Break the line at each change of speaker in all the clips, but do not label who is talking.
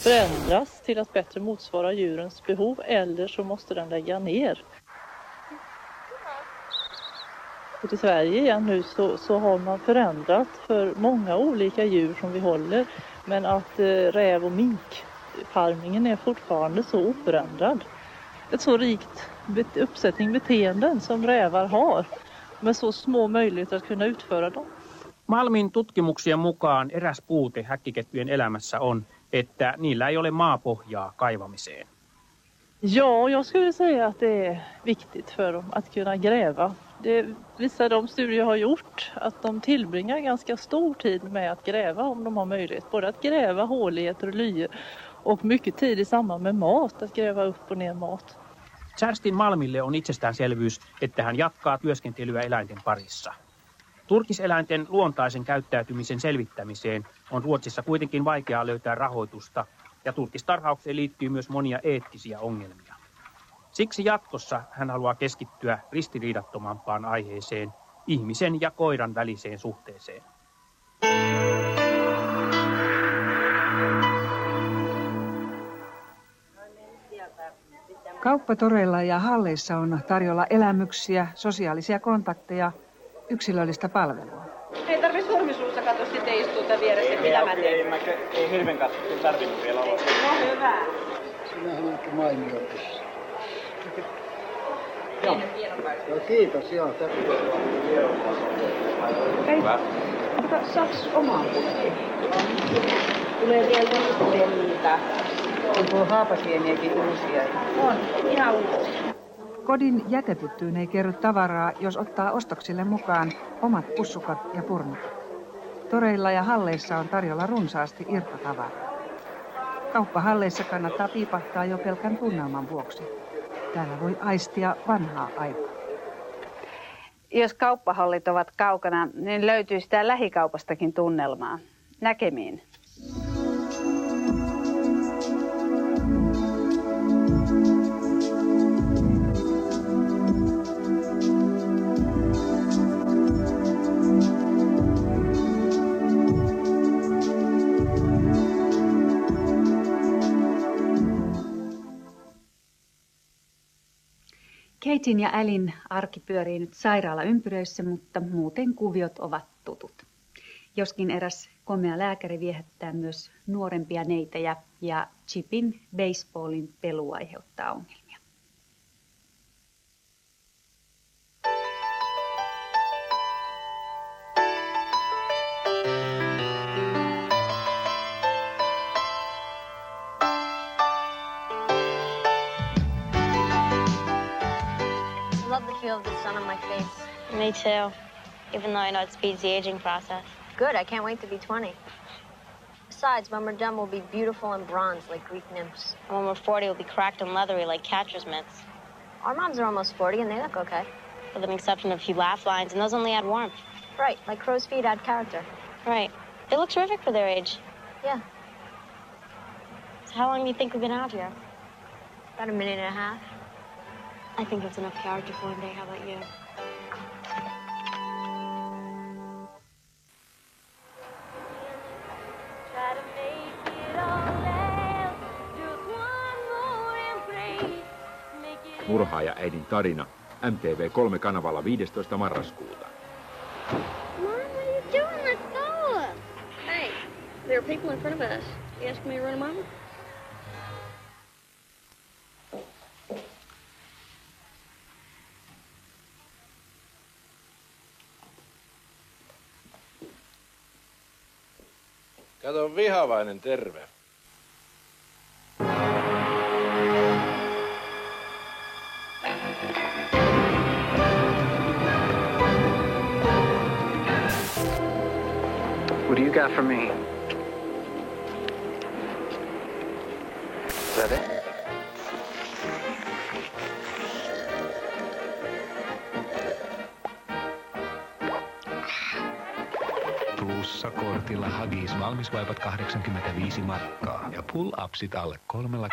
förändras till att bättre motsvara djurens behov, eller så måste den lägga ner. Och i Sverige igen nu så har man förändrat för många olika djur som vi håller, men att räv- och minkfarmingen är fortfarande så oförändrad. Ett så rikt uppsättning beteenden som rävar har, med så små möjligheter att kunna utföra dem.
Malmin tutkimuksien mukaan eräs puute häkkikettujen elämässä on, että niillä ei ole maapohjaa kaivamiseen.
Ja, jag skulle säga att det är viktigt för dem att kunna gräva. Det visar de studier jag har gjort att de tillbringar ganska stor tid med att gräva om de har möjlighet. Både att gräva håligheter och lyer och mycket tid i samband med mat, att gräva upp och ner mat.
Kerstin Malmille on itsestäänselvyys, että hän jatkaa työskentelyä eläinten parissa. Turkiseläinten luontaisen käyttäytymisen selvittämiseen on Ruotsissa kuitenkin vaikeaa löytää rahoitusta, ja turkistarhaukseen liittyy myös monia eettisiä ongelmia. Siksi jatkossa hän haluaa keskittyä ristiriidattomampaan aiheeseen, ihmisen ja koiran väliseen suhteeseen.
Kauppatoreilla ja halleissa on tarjolla elämyksiä, sosiaalisia kontakteja, yksilöllistä palvelua.
Ei tarvitse sormisuussa katsoa, sitten istuu tämän vieressä, mitä mä teen.
Ei hirveän katsottu tarvinnut vielä olla.
No hyvä.
Sinähän oletkin mainio tässä. Joo. No, kiitos, joo.
Hei, saaks omaa putkeen? Tulee vielä niitä.
On tuo haapasieniäkin uusia.
On, ihan uusia.
Kodin jätepyttyyn ei kerry tavaraa, jos ottaa ostoksille mukaan omat pussukat ja purnut. Toreilla ja halleissa on tarjolla runsaasti irtotavaraa. Kauppahalleissa kannattaa piipahtaa jo pelkän tunnelman vuoksi. Täällä voi aistia vanhaa aikaa.
Jos kauppahallit ovat kaukana, niin löytyy sitä lähikaupastakin tunnelmaa. Näkemiin.
Katin ja Alin arki pyörii nyt sairaalaympyröissä, mutta muuten kuviot ovat tutut. Joskin eräs komea lääkäri viehättää myös nuorempia neitejä ja Chipin baseballin pelu aiheuttaa ongelmia.
I love the feel of the sun on my face. Me too, even though I know it speeds the aging process. Good, I can't wait to be 20. Besides, when we're done, we'll be beautiful and bronzed like Greek nymphs. And when we're 40, we'll be cracked and leathery like catcher's mitts. Our moms are almost 40 and they look okay. With an exception of a few laugh lines, and those only add warmth. Right, like crow's feet add character. Right. They look terrific for their age. Yeah. So how long do you think we've been out here? About a minute and a half. I think that's enough character for one day. How about you?
Murhaaja-äidin tarina. MTV3-kanavalla 15. marraskuuta.
Mom, what are you doing? Let's go. Hey, there are people in front of us. You asking me to run them over?
Kato, vihavainen terve.
What do you got for me? Is that it?
Plussa-kortilla Huggies valmisvaipat 85 markkaa ja pull-upsit alle 30.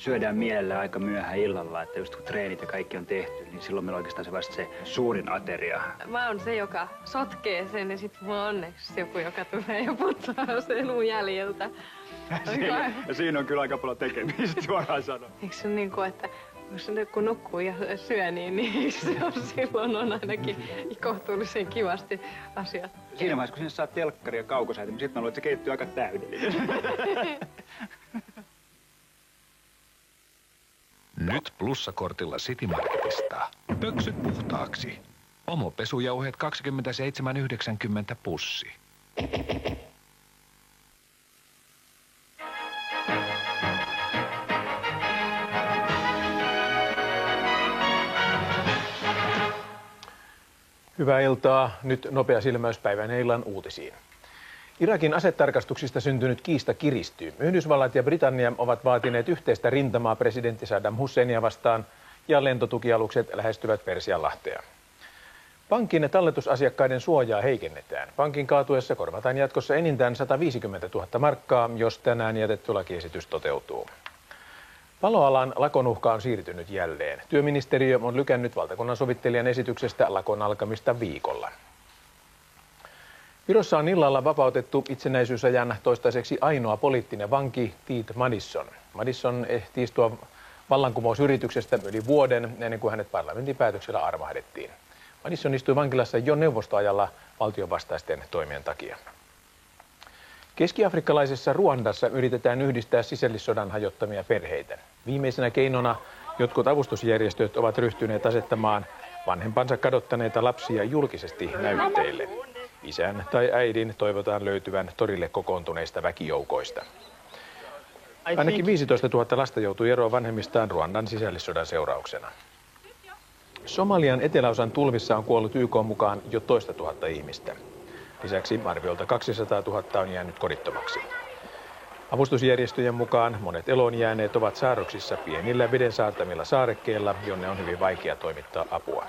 syödään mielellä aika myöhään illalla, että just kun treenit ja kaikki on tehty, niin silloin meillä on oikeastaan se vasta se suurin ateria.
Mä oon se, joka sotkee sen ja sit mulla on onneksi joku, joka tulee ja putsaa sen mun jäljeltä.
Siinä on kyllä aika paljon tekemistä, suoraan sanoa.
Eikö se niin kuin, että kun nukkuu ja syö, niin se on, silloin on ainakin kohtuullisen kivasti asiat.
Siinä vaiheessa, kun sinne saa telkkari ja kaukosäätin, niin sitten mä luulen, että se keittyy aika täydellinen.
Nyt plussakortilla City Marketista. Pöksyt puhtaaksi. Omopesujauheet 27,90 pussi.
Hyvää iltaa. Nyt nopea silmäys päivän ja illan uutisiin. Irakin asetarkastuksista syntynyt kiista kiristyy. Yhdysvallat ja Britannia ovat vaatineet yhteistä rintamaa presidentti Saddam Husseinia vastaan ja lentotukialukset lähestyvät Persianlahtea. Pankin talletusasiakkaiden suojaa heikennetään. Pankin kaatuessa korvataan jatkossa enintään 150 000 markkaa, jos tänään jätetty lakiesitys toteutuu. Paloalan lakonuhka on siirtynyt jälleen. Työministeriö on lykännyt valtakunnan sovittelijan esityksestä lakon alkamista viikolla. Virossa on illalla vapautettu itsenäisyysajan toistaiseksi ainoa poliittinen vanki Tit Madison. Madison ehti istua vallankumousyrityksestä yli vuoden ennen kuin hänet parlamentin päätöksellä armahdettiin. Madison istui vankilassa jo neuvostoajalla valtionvastaisten toimien takia. Keski-afrikkalaisessa Ruandassa yritetään yhdistää sisällissodan hajottamia perheitä. Viimeisenä keinona jotkut avustusjärjestöt ovat ryhtyneet asettamaan vanhempansa kadottaneita lapsia julkisesti näytteille. Isän tai äidin toivotaan löytyvän torille kokoontuneista väkijoukoista. Ainakin 15 000 lasta joutui eroon vanhemmistaan Ruandan sisällissodan seurauksena. Somalian eteläosan tulvissa on kuollut YK:n mukaan jo 10 000 ihmistä. Lisäksi arviolta 200 000 on jäänyt kodittomaksi. Avustusjärjestöjen mukaan monet eloon jääneet ovat saarroksissa pienillä veden saartamilla saarekkeilla, jonne on hyvin vaikea toimittaa apua.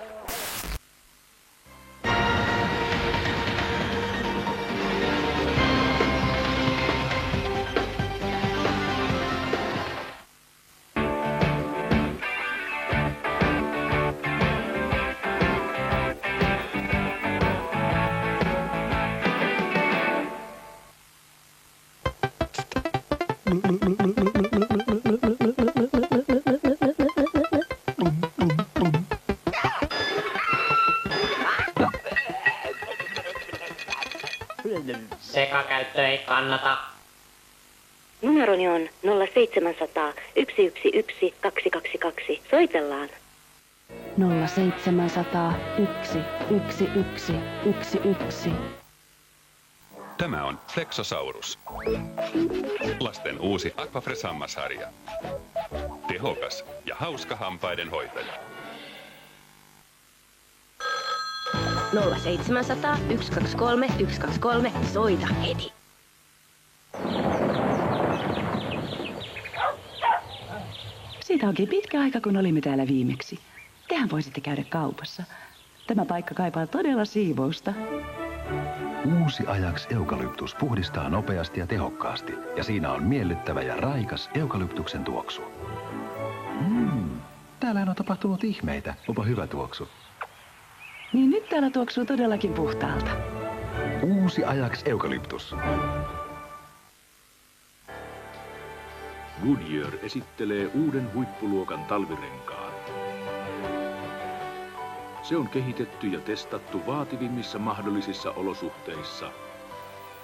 Sekakäyttö ei kannata.
Numeroni on 0700 111 222. Soitellaan.
0700 111 11.
Tämä on Flexosaurus. Lasten uusi Aquafresh hammasharja. Tehokas ja hauska hampaiden hoitaja.
0700 123 123. Soita heti.
Siitä onkin pitkä aika, kun olimme täällä viimeksi. Tehän voisitte käydä kaupassa. Tämä paikka kaipaa todella siivousta.
Uusi Ajax Eukalyptus puhdistaa nopeasti ja tehokkaasti. Ja siinä on miellyttävä ja raikas eukalyptuksen tuoksu. Täällähän on tapahtunut ihmeitä. Onpa hyvä tuoksu.
Niin nyt täällä tuoksuu todellakin puhtaalta.
Uusi Ajax Eukalyptus.
Goodyear esittelee uuden huippuluokan talvirenkaan. Se on kehitetty ja testattu vaativimmissa mahdollisissa olosuhteissa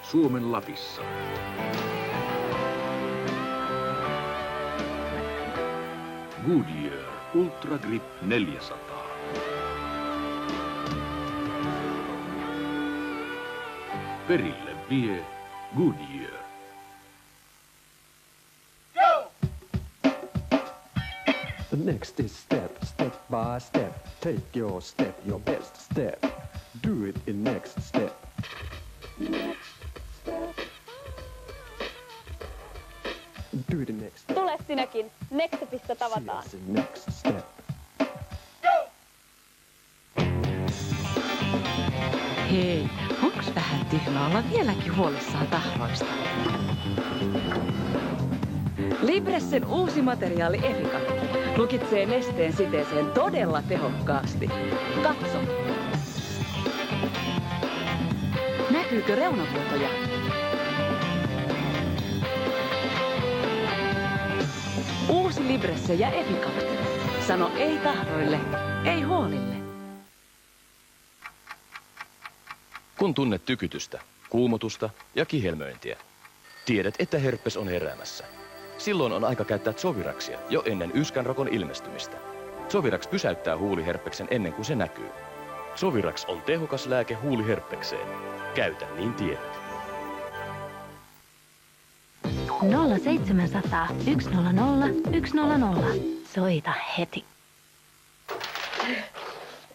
Suomen Lapissa. Goodyear Ultra Grip 400. Perille vie Goodyear.
The next is step by step. Take your step, your best step. Do it in next step. Do it in next step.
Tule sinäkin. Nextepistä tavataan.
See us in next step.
Hei, onks vähän tyhmää olla vieläkin huolissaan tahroista? Libressen uusi materiaali Efika lukitsee nesteen siteeseen todella tehokkaasti. Katso. Näkyykö reunavuotoja? Uusi Libresse ja Efika. Sano ei tahroille, ei huolille.
Kun tunnet tykytystä, kuumotusta ja kihelmöintiä, tiedät, että herpes on heräämässä. Silloin on aika käyttää Zoviraxia jo ennen yskänrokon ilmestymistä. Zovirax pysäyttää huuliherpeksen ennen kuin se näkyy. Zovirax on tehokas lääke huuliherpekseen. Käytä niin tiedät.
0700 100 100. Soita heti.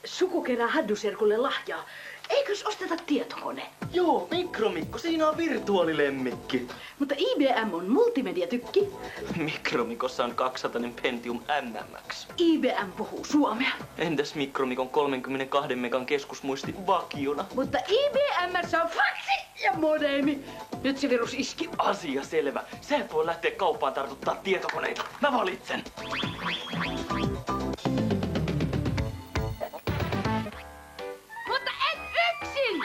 Suku kerää Hadduserkulle lahjaa. Eikös osteta tietokone?
Joo, Mikromikko, siinä on virtuaalilemmikki.
Mutta IBM on multimediatykki.
Mikromikossa on 200 Pentium MMX.
IBM puhuu suomea.
Entäs Mikromikon 32 megan keskusmuisti vakiona?
Mutta IBM:ssä on faksi ja modeemi. Nyt se virus iski.
Asia selvä. Sä et voi lähteä kauppaan tartuttaa tietokoneita. Mä valitsen.
Mutta en yksin!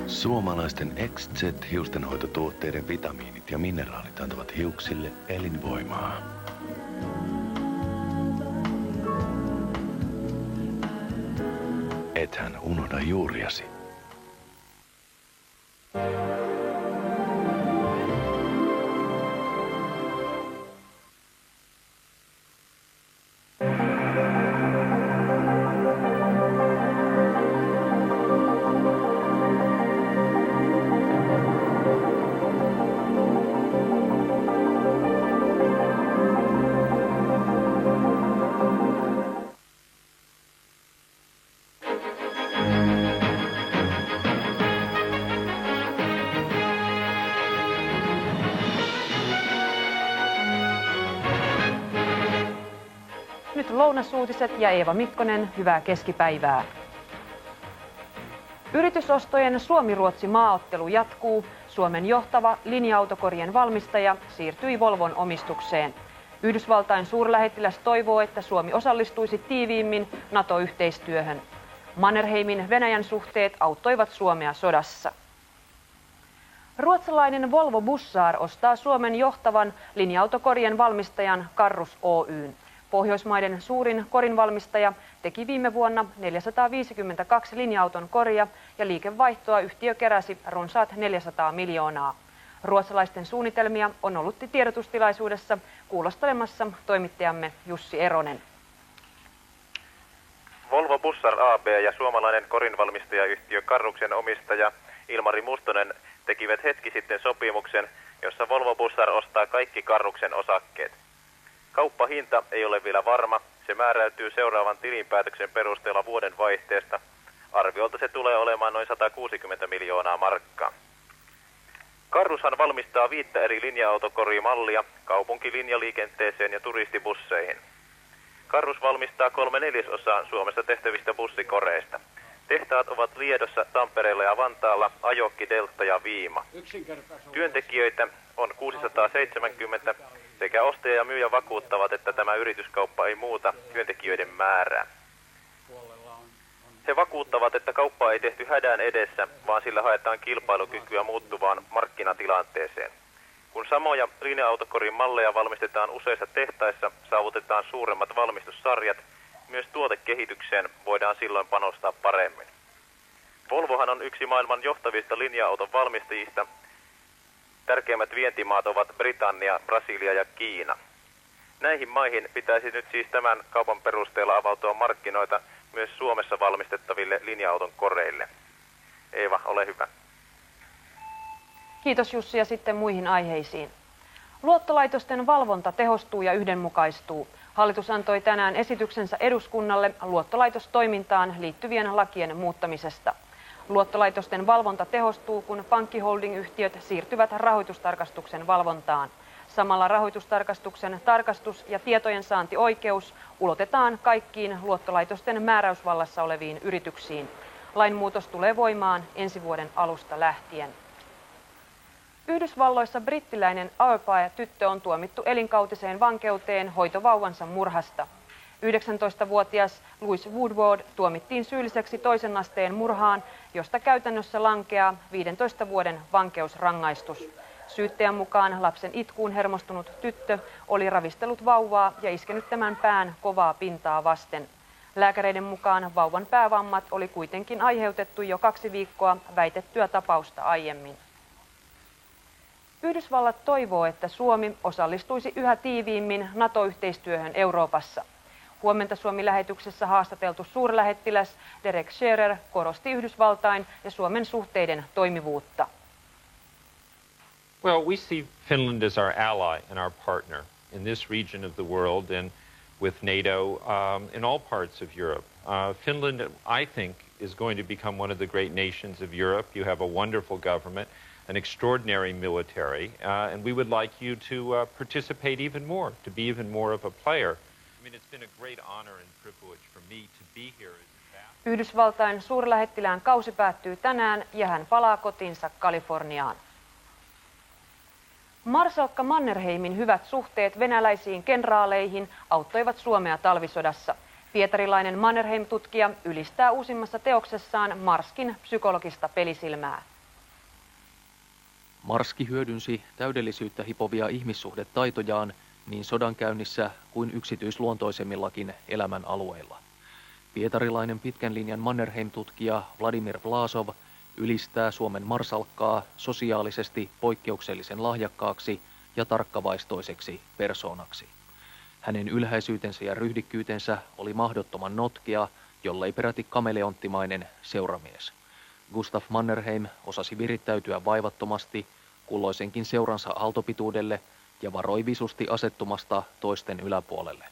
Suomalaisten XZ-hiustenhoitotuotteiden vitamiinit ja mineraalit antavat hiuksille elinvoimaa. Ethän unohda juuriasi.
Nyt lounasuutiset ja Eeva Mikkonen, hyvää keskipäivää. Yritysostojen Suomi-Ruotsi-maaottelu jatkuu. Suomen johtava linja-autokorien valmistaja siirtyi Volvon omistukseen. Yhdysvaltain suurlähettiläs toivoo, että Suomi osallistuisi tiiviimmin NATO-yhteistyöhön. Mannerheimin Venäjän suhteet auttoivat Suomea sodassa. Ruotsalainen Volvo Bussar ostaa Suomen johtavan linja-autokorien valmistajan Carrus Oyn. Pohjoismaiden suurin korinvalmistaja teki viime vuonna 452 linja-auton koria ja liikevaihtoa yhtiö keräsi runsaat 400 miljoonaa. Ruotsalaisten suunnitelmia on ollut tiedotustilaisuudessa kuulostelemassa toimittajamme Jussi Eronen.
Volvo Bussar AB ja suomalainen korinvalmistajayhtiö Carruksen omistaja Ilmari Mustonen tekivät hetki sitten sopimuksen, jossa Volvo Bussar ostaa kaikki Carruksen osakkeet. Kauppahinta ei ole vielä varma. Se määräytyy seuraavan tilinpäätöksen perusteella vuoden vaihteesta. Arviolta se tulee olemaan noin 160 miljoonaa markkaa. Carrushan valmistaa 5 eri linja-autokorimallia kaupunkilinjaliikenteeseen ja turistibusseihin. Carrus valmistaa 3/4 Suomessa tehtävistä bussikoreista. Tehtaat ovat Liedossa, Tampereella ja Vantaalla, Ajokki, Delta ja Viima. Työntekijöitä on 670 sekä ostaja ja myyjä vakuuttavat, että tämä yrityskauppa ei muuta työntekijöiden määrää. He vakuuttavat, että kauppa ei tehty hädän edessä, vaan sillä haetaan kilpailukykyä muuttuvaan markkinatilanteeseen. Kun samoja linja-autokorin malleja valmistetaan useissa tehtaissa, saavutetaan suuremmat valmistussarjat. Myös tuotekehitykseen voidaan silloin panostaa paremmin. Volvohan on yksi maailman johtavista linja-auton valmistajista. Tärkeimmät vientimaat ovat Britannia, Brasilia ja Kiina. Näihin maihin pitäisi nyt siis tämän kaupan perusteella avautua markkinoita myös Suomessa valmistettaville linja-auton koreille. Eeva, ole hyvä.
Kiitos Jussi ja sitten muihin aiheisiin. Luottolaitosten valvonta tehostuu ja yhdenmukaistuu. Hallitus antoi tänään esityksensä eduskunnalle luottolaitostoimintaan liittyvien lakien muuttamisesta. Luottolaitosten valvonta tehostuu, kun pankkiholding-yhtiöt siirtyvät rahoitustarkastuksen valvontaan. Samalla rahoitustarkastuksen tarkastus- ja tietojen saantioikeus ulotetaan kaikkiin luottolaitosten määräysvallassa oleviin yrityksiin. Lainmuutos tulee voimaan ensi vuoden alusta lähtien. Yhdysvalloissa brittiläinen Auerpae-tyttö on tuomittu elinkautiseen vankeuteen hoitovauvansa murhasta. 19-vuotias Louis Woodward tuomittiin syylliseksi toisen asteen murhaan, josta käytännössä lankeaa 15 vuoden vankeusrangaistus. Syyttäjän mukaan lapsen itkuun hermostunut tyttö oli ravistellut vauvaa ja iskenyt tämän pään kovaa pintaa vasten. Lääkäreiden mukaan vauvan päävammat oli kuitenkin aiheutettu jo 2 viikkoa väitettyä tapausta aiemmin. Yhdysvallat toivoo, että Suomi osallistuisi yhä tiiviimmin NATO-yhteistyöhön Euroopassa. Huomenta Suomi-lähetyksessä haastateltu suurlähettiläs Derek Scherer korosti Yhdysvaltain ja Suomen suhteiden toimivuutta.
Well, we see Finland as our ally and our partner in this region of the world and with NATO in all parts of Europe. Finland, I think, is going to become one of the great nations of Europe. You have a wonderful government, an extraordinary military, and we would like you to participate even more, to be even more of a player. I mean, it's been a great honor and privilege for me to be here as ambassador.
Yhdysvaltain suurlähettilään kausi päättyy tänään ja hän palaa kotiinsa Kaliforniaan. Marsalkka Mannerheimin hyvät suhteet venäläisiin kenraaleihin auttoivat Suomea talvisodassa. Pietarilainen Mannerheim-tutkija ylistää uusimmassa teoksessaan Marskin psykologista pelisilmää.
Marski hyödynsi täydellisyyttä hipovia ihmissuhdetaitojaan niin sodankäynnissä kuin yksityisluontoisemmillakin elämän alueilla. Pietarilainen pitkän linjan Mannerheim-tutkija Vladimir Vlasov ylistää Suomen marsalkkaa sosiaalisesti poikkeuksellisen lahjakkaaksi ja tarkkavaistoiseksi persoonaksi. Hänen ylhäisyytensä ja ryhdikkyytensä oli mahdottoman notkea, jollei peräti kameleonttimainen seuramies. Gustav Mannerheim osasi virittäytyä vaivattomasti kulloisenkin seuransa aaltopituudelle ja varoi visusti asettumasta toisten yläpuolelle.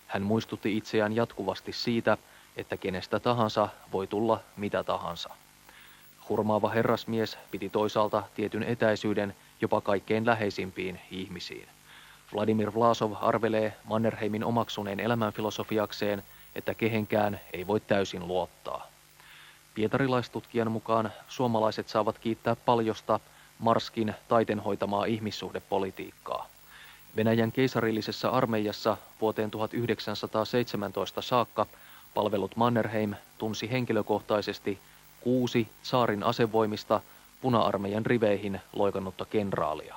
Hän muistutti itseään jatkuvasti siitä, että kenestä tahansa voi tulla mitä tahansa. Hurmaava herrasmies piti toisaalta tietyn etäisyyden jopa kaikkein läheisimpiin ihmisiin. Vladimir Vlasov arvelee Mannerheimin omaksuneen elämänfilosofiakseen, että kehenkään ei voi täysin luottaa. Pietarilaistutkijan mukaan suomalaiset saavat kiittää paljosta Marskin taitenhoitamaa ihmissuhdepolitiikkaa. Venäjän keisarillisessa armeijassa vuoteen 1917 saakka palvellut Mannerheim tunsi henkilökohtaisesti 6 tsaarin asevoimista puna-armeijan riveihin loikannutta kenraalia.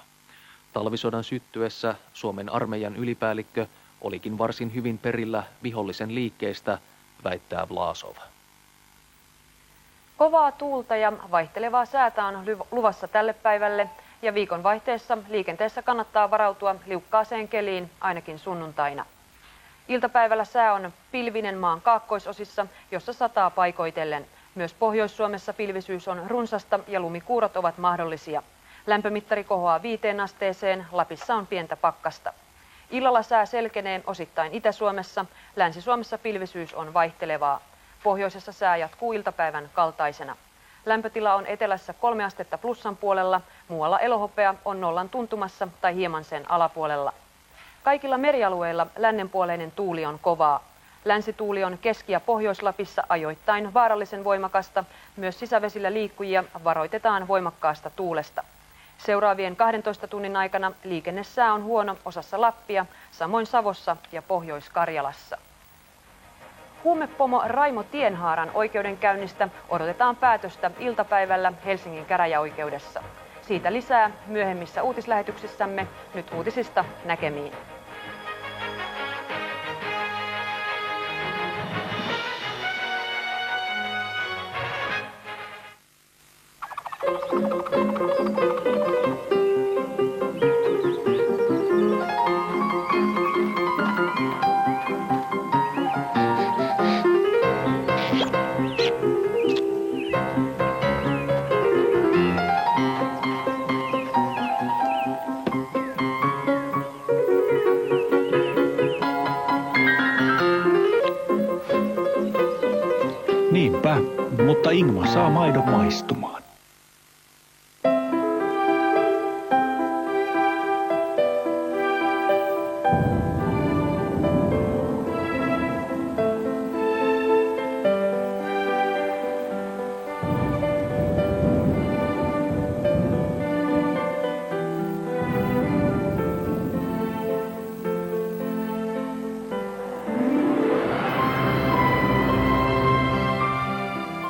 Talvisodan syttyessä Suomen armeijan ylipäällikkö olikin varsin hyvin perillä vihollisen liikkeestä, väittää Vlasov.
Kovaa tuulta ja vaihtelevaa säätä on luvassa tälle päivälle ja viikonvaihteessa liikenteessä kannattaa varautua liukkaaseen keliin ainakin sunnuntaina. Iltapäivällä sää on pilvinen maan kaakkoisosissa, jossa sataa paikoitellen. Myös Pohjois-Suomessa pilvisyys on runsasta ja lumikuurot ovat mahdollisia. Lämpömittari kohoaa 5 asteeseen, Lapissa on pientä pakkasta. Illalla sää selkenee osittain Itä-Suomessa, Länsi-Suomessa pilvisyys on vaihtelevaa. Pohjoisessa sää jatkuu iltapäivän kaltaisena. Lämpötila on etelässä 3 astetta plussan puolella, muualla elohopea on 0 tuntumassa tai hieman sen alapuolella. Kaikilla merialueilla lännenpuoleinen tuuli on kovaa. Länsituuli on Keski- ja Pohjois-Lapissa ajoittain vaarallisen voimakasta, myös sisävesillä liikkujia varoitetaan voimakkaasta tuulesta. Seuraavien 12 tunnin aikana liikennesää on huono osassa Lappia, samoin Savossa ja Pohjois-Karjalassa. Huumepomo Raimo Tienhaaran oikeudenkäynnistä odotetaan päätöstä iltapäivällä Helsingin käräjäoikeudessa. Siitä lisää myöhemmissä uutislähetyksissämme, nyt uutisista näkemiin.
Niinpä, mutta Ingma saa maidon maistumaan.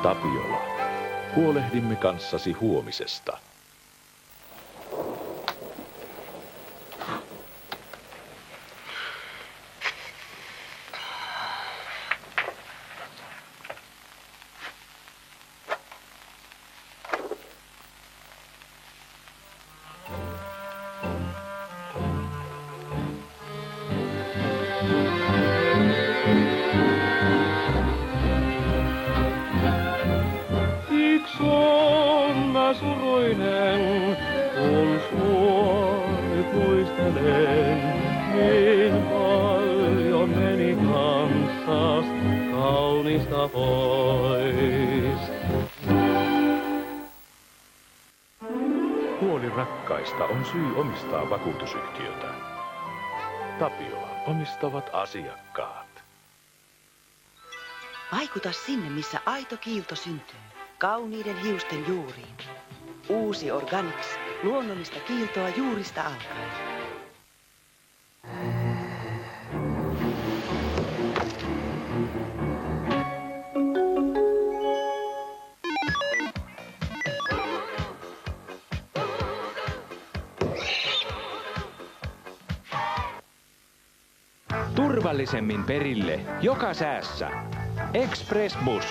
Tapiola. Huolehdimme kanssasi huomisesta.
Suruinen, kun suori muistelen, niin paljon meni kanssas kaunista pois.
Huoli rakkaista on syy omistaa vakuutusyhtiötä. Tapiola omistavat asiakkaat.
Vaikuta sinne, missä aito kiilto syntyy. Kauniiden hiusten juuriin. Uusi Organics. Luonnollista kiiltoa juurista alkaen.
Turvallisemmin perille joka säässä. Express Bus.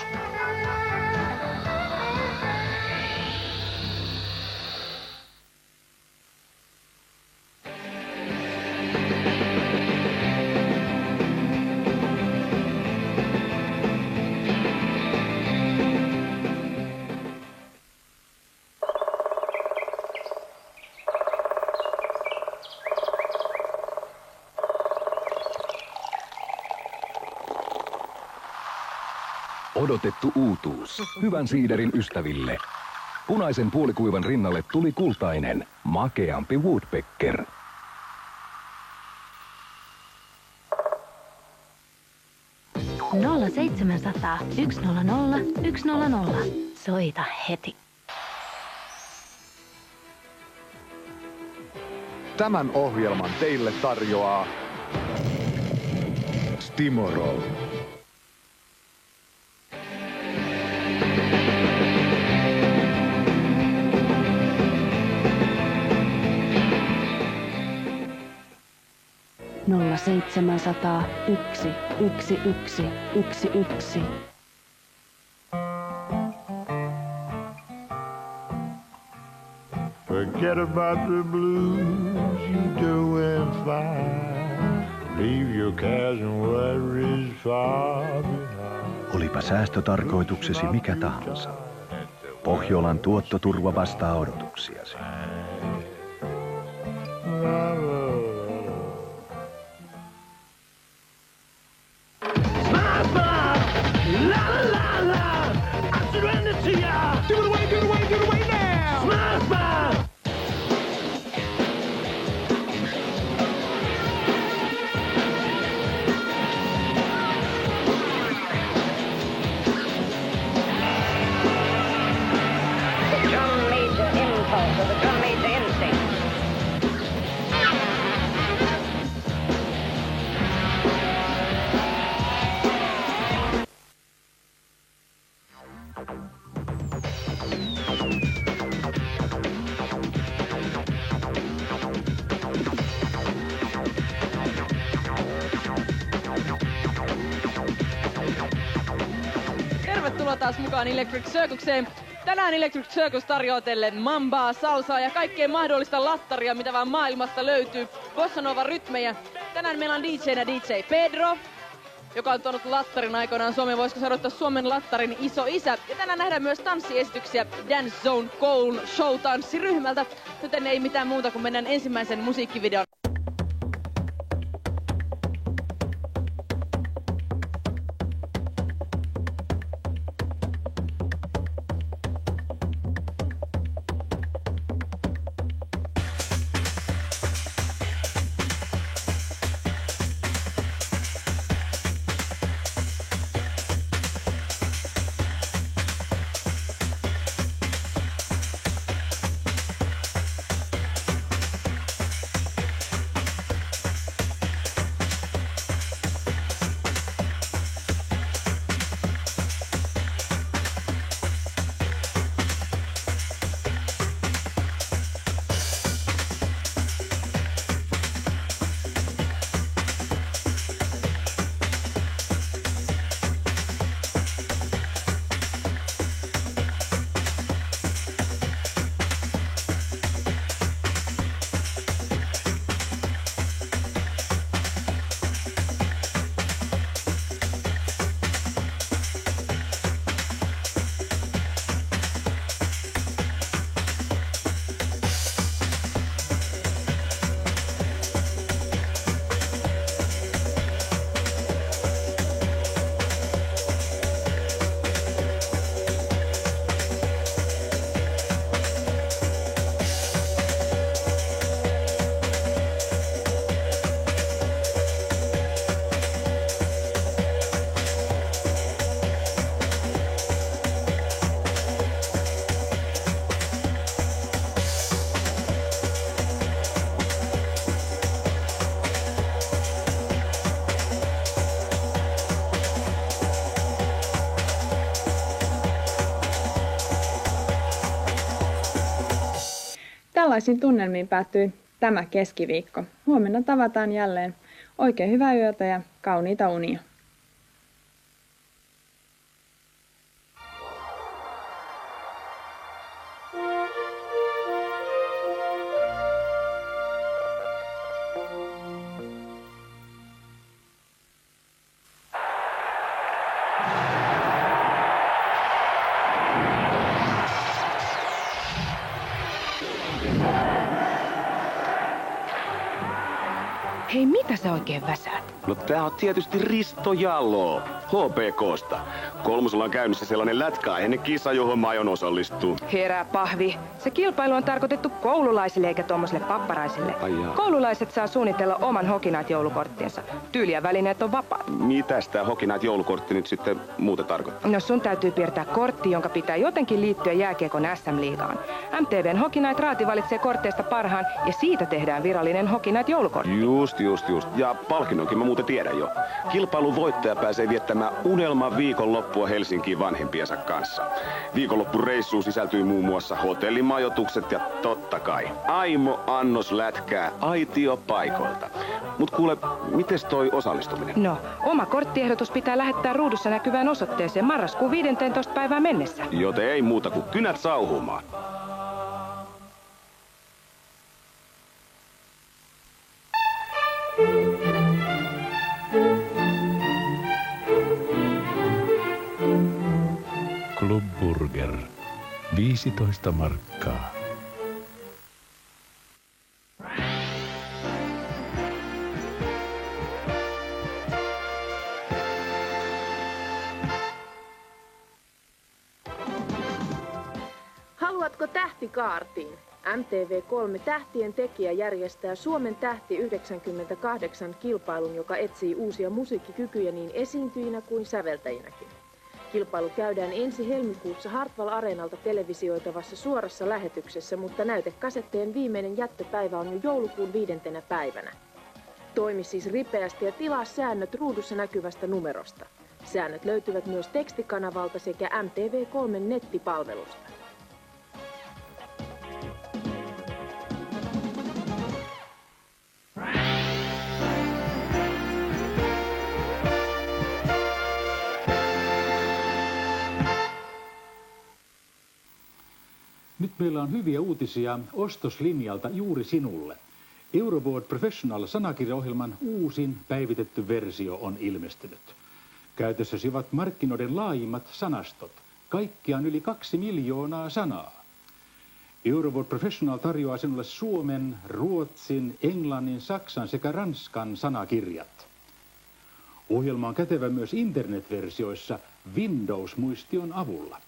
Odotettu uutuus. Hyvän siiderin ystäville. Punaisen puolikuivan rinnalle tuli kultainen, makeampi Woodpecker.
Nolla 700 100 100. Soita heti.
Tämän ohjelman teille tarjoaa Stimorol.
Nolla 700 1 1 1 1 1.
Forget about the blues, you're doing fine. Leave your cares and worries far behind.
Olipa säästötarkoituksesi mikä tahansa. Pohjolan tuottoturva vastaa odotuksiasi.
Tervetuloa taas mukaan Electric Circukseen. Tänään Electric Circus tarjoaa teille mambaa, salsaa ja kaikkea mahdollista lattaria, mitä vaan maailmasta löytyy. Bossa Nova rytmejä. Tänään meillä on DJ:nä DJ Pedro, joka on tuonut lattarin aikoinaan Suomeen. Voisiko sanoa Suomen lattarin iso isä. Ja tänään nähdään myös tanssiesityksiä Dance Zone Cool Show-tanssiryhmältä. Joten ei mitään muuta kuin mennään ensimmäisen musiikkivideon.
Tällaisiin tunnelmiin päättyi tämä keskiviikko. Huomenna tavataan jälleen. Oikein hyvää yötä ja kauniita unia.
Hei, mitä sä oikein väsäät?
No tää on tietysti Risto Jalo, HPK:sta. Kolmosella on käynnissä sellainen lätkäaiheinen kisa, johon mä aion osallistua.
Herää pahvi. Se kilpailu on tarkoitettu koululaisille eikä tommosille papparaisille. Koululaiset saa suunnitella oman Hokinait-joulukorttinsa. Tyyli ja välineet on vapaat.
Mitäs tää Hokinait-joulukortti nyt sitten muuten tarkoittaa?
No sun täytyy piirtää kortti, jonka pitää jotenkin liittyä jääkiekon SM-liigaan. MTVn Hokinait-raati valitsee kortteista parhaan ja siitä tehdään virallinen Hokinait-joulukortti.
Just. Ja palkinnonkin mä muuten tiedän jo. Kilpailun voittaja pääsee viettämään unelman viikonloppua Helsinkiin vanhempiensa kanssa. Viikonloppureissuun sisältyy muun muassa hotellimajoitukset ja totta kai aimo annos lätkää aitiopaikoilta. Mut kuule, mites toi osallistuminen?
No, oma korttiehdotus pitää lähettää ruudussa näkyvään osoitteeseen marraskuun 15. päivään mennessä.
Joten ei muuta kuin kynät sauhumaan.
Club Burger. 15 markkaa.
Haluatko tähtikaartiin? MTV3 Tähtien tekijä järjestää Suomen tähti 98 kilpailun, joka etsii uusia musiikkikykyjä niin esiintyjinä kuin säveltäjinäkin. Kilpailu käydään ensi helmikuussa Hartwall Areenalta televisioitavassa suorassa lähetyksessä, mutta näytekasetteen viimeinen jättöpäivä on jo joulukuun 5. päivänä. Toimi siis ripeästi ja tilaa säännöt ruudussa näkyvästä numerosta. Säännöt löytyvät myös tekstikanavalta sekä MTV3 nettipalvelusta.
Nyt meillä on hyviä uutisia ostoslinjalta juuri sinulle. Euroboard Professional-sanakirjaohjelman uusin päivitetty versio on ilmestynyt. Käytössäsi ovat markkinoiden laajimmat sanastot. Kaikkiaan yli 2 miljoonaa sanaa. Euroboard Professional tarjoaa sinulle suomen, ruotsin, englannin, saksan sekä ranskan sanakirjat. Ohjelma on kätevä myös internetversioissa Windows-muistion avulla.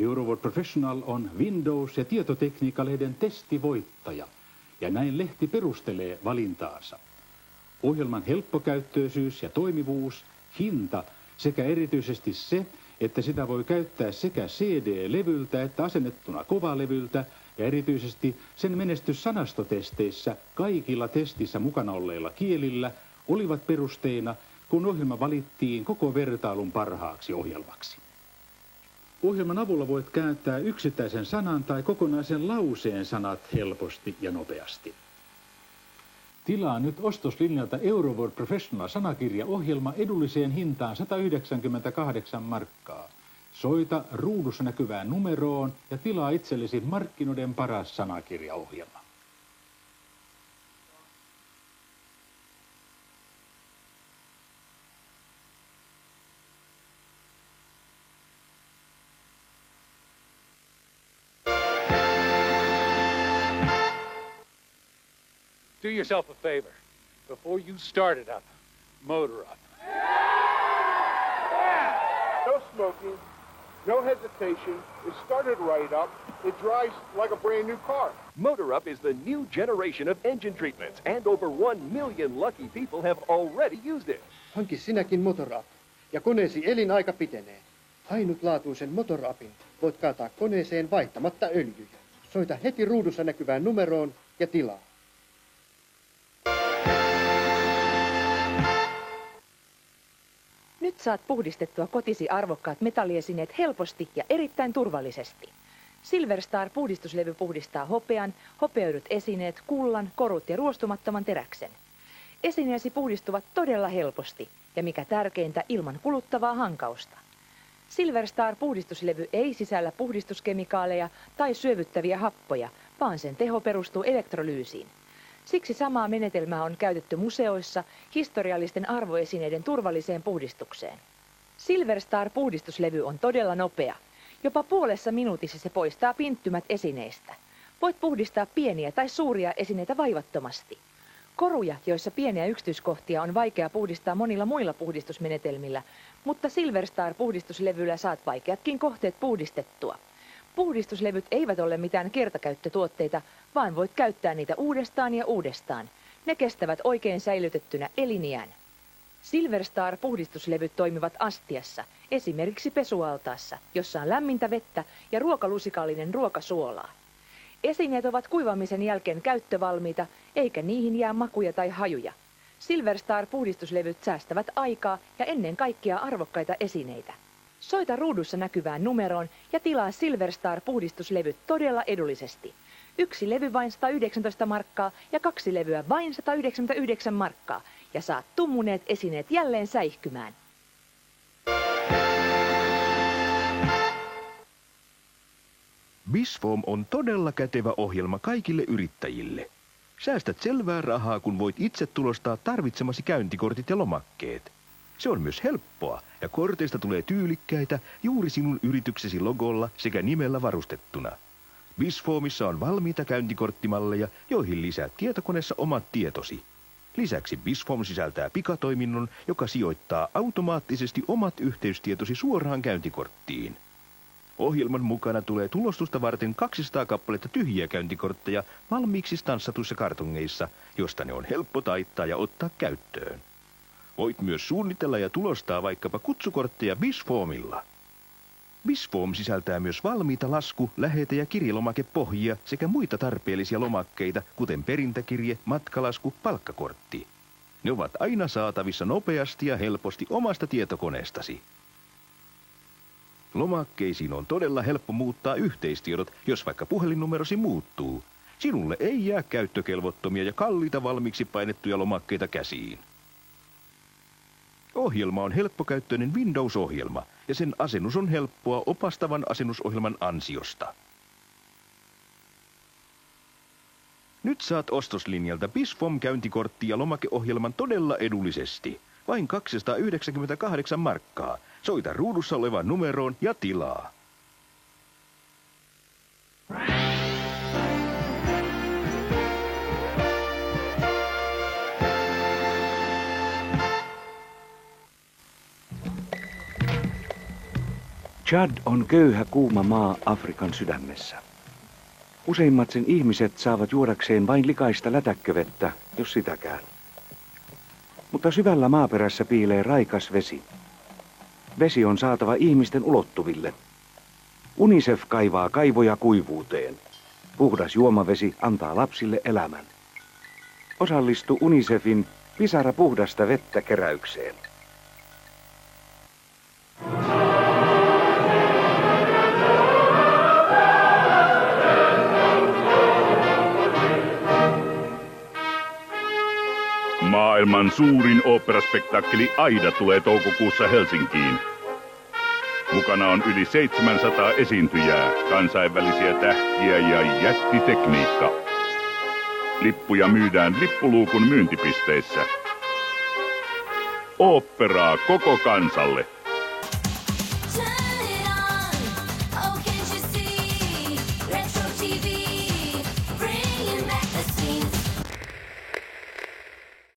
Euroboard Professional on Windows- ja tietotekniikkalehden testivoittaja, ja näin lehti perustelee valintaansa. Ohjelman helppokäyttöisyys ja toimivuus, hinta sekä erityisesti se, että sitä voi käyttää sekä CD-levyltä että asennettuna kovalevyltä ja erityisesti sen menestys sanastotesteissä kaikilla testissä mukana olleilla kielillä olivat perusteina, kun ohjelma valittiin koko vertailun parhaaksi ohjelmaksi. Ohjelman avulla voit kääntää yksittäisen sanan tai kokonaisen lauseen sanat helposti ja nopeasti. Tilaa nyt ostoslinjalta Euroboard Professional sanakirjaohjelma edulliseen hintaan 198 markkaa. Soita ruudussa näkyvään numeroon ja tilaa itsellesi markkinoiden paras sanakirjaohjelma.
Do yourself a favor. Before you start it up, motor up.
No smoking, no hesitation. It started right up. It drives like a brand new car.
Motor Up is the new generation of engine treatments, and over 1 million lucky people have already used it.
Hanki sinäkin Motor Up, ja koneesi elinaika pitenee. Ainutlaatuisen Motor Upin voit kaataa koneeseen vaihtamatta öljyjä. Soita heti ruudussa näkyvään numeroon ja tilaa.
Nyt saat puhdistettua kotisi arvokkaat metalliesineet helposti ja erittäin turvallisesti.
Silverstar puhdistuslevy puhdistaa hopean, hopeoidut esineet, kullan, korut ja ruostumattoman teräksen. Esineesi puhdistuvat todella helposti ja mikä tärkeintä ilman kuluttavaa hankausta. Silverstar puhdistuslevy ei sisällä puhdistuskemikaaleja tai syövyttäviä happoja, vaan sen teho perustuu elektrolyysiin. Siksi samaa menetelmää on käytetty museoissa historiallisten arvoesineiden turvalliseen puhdistukseen. Silverstar puhdistuslevy on todella nopea. Jopa puolessa minuutissa se poistaa pinttymät esineistä. Voit puhdistaa pieniä tai suuria esineitä vaivattomasti. Koruja, joissa pieniä yksityiskohtia on vaikea puhdistaa monilla muilla puhdistusmenetelmillä, mutta Silverstar puhdistuslevyllä saat vaikeatkin kohteet puhdistettua. Puhdistuslevyt eivät ole mitään kertakäyttötuotteita, vaan voit käyttää niitä uudestaan ja uudestaan. Ne kestävät oikein säilytettynä eliniän. Silverstar puhdistuslevyt toimivat astiassa, esimerkiksi pesualtaassa, jossa on lämmintä vettä ja ruokalusikallinen ruokasuolaa. Esineet ovat kuivamisen jälkeen käyttövalmiita, eikä niihin jää makuja tai hajuja. Silverstar puhdistuslevyt säästävät aikaa ja ennen kaikkea arvokkaita esineitä. Soita ruudussa näkyvään numeroon ja tilaa Silverstar puhdistuslevyt todella edullisesti. 1 levy vain 119 markkaa ja 2 levyä vain 199 markkaa. Ja saat tummuneet esineet jälleen säihkymään.
Bisform on todella kätevä ohjelma kaikille yrittäjille. Säästät selvää rahaa, kun voit itse tulostaa tarvitsemasi käyntikortit ja lomakkeet. Se on myös helppoa ja korteista tulee tyylikkäitä juuri sinun yrityksesi logolla sekä nimellä varustettuna. Bisformissa on valmiita käyntikorttimalleja, joihin lisäät tietokoneessa omat tietosi. Lisäksi Bisform sisältää pikatoiminnon, joka sijoittaa automaattisesti omat yhteystietosi suoraan käyntikorttiin. Ohjelman mukana tulee tulostusta varten 200 kappaletta tyhjiä käyntikortteja valmiiksi stanssatuissa kartongeissa, josta ne on helppo taittaa ja ottaa käyttöön. Voit myös suunnitella ja tulostaa vaikkapa kutsukortteja Bisformilla. Bisform sisältää myös valmiita lasku-, lähete- ja kirjelomakepohjia sekä muita tarpeellisia lomakkeita, kuten perintäkirje, matkalasku, palkkakortti. Ne ovat aina saatavissa nopeasti ja helposti omasta tietokoneestasi. Lomakkeisiin on todella helppo muuttaa yhteistiedot, jos vaikka puhelinnumerosi muuttuu. Sinulle ei jää käyttökelvottomia ja kalliita valmiiksi painettuja lomakkeita käsiin. Ohjelma on helppokäyttöinen Windows-ohjelma ja sen asennus on helppoa opastavan asennusohjelman ansiosta. Nyt saat ostoslinjalta Bisform-käyntikortti ja lomakeohjelman todella edullisesti. Vain 298 markkaa. Soita ruudussa olevaan numeroon ja tilaa.
Chad on köyhä kuuma maa Afrikan sydämessä. Useimmat sen ihmiset saavat juodakseen vain likaista lätäkkövettä, jos sitäkään. Mutta syvällä maaperässä piilee raikas vesi. Vesi on saatava ihmisten ulottuville. UNICEF kaivaa kaivoja kuivuuteen. Puhdas juomavesi antaa lapsille elämän. Osallistu UNICEFin Pisara puhdasta vettä -keräykseen.
Maailman suurin oopperaspektaakkeli Aida tulee toukokuussa Helsinkiin. Mukana on yli 700 esiintyjää, kansainvälisiä tähtiä ja jättitekniikka. Lippuja myydään lippuluukun myyntipisteissä. Oopperaa koko kansalle.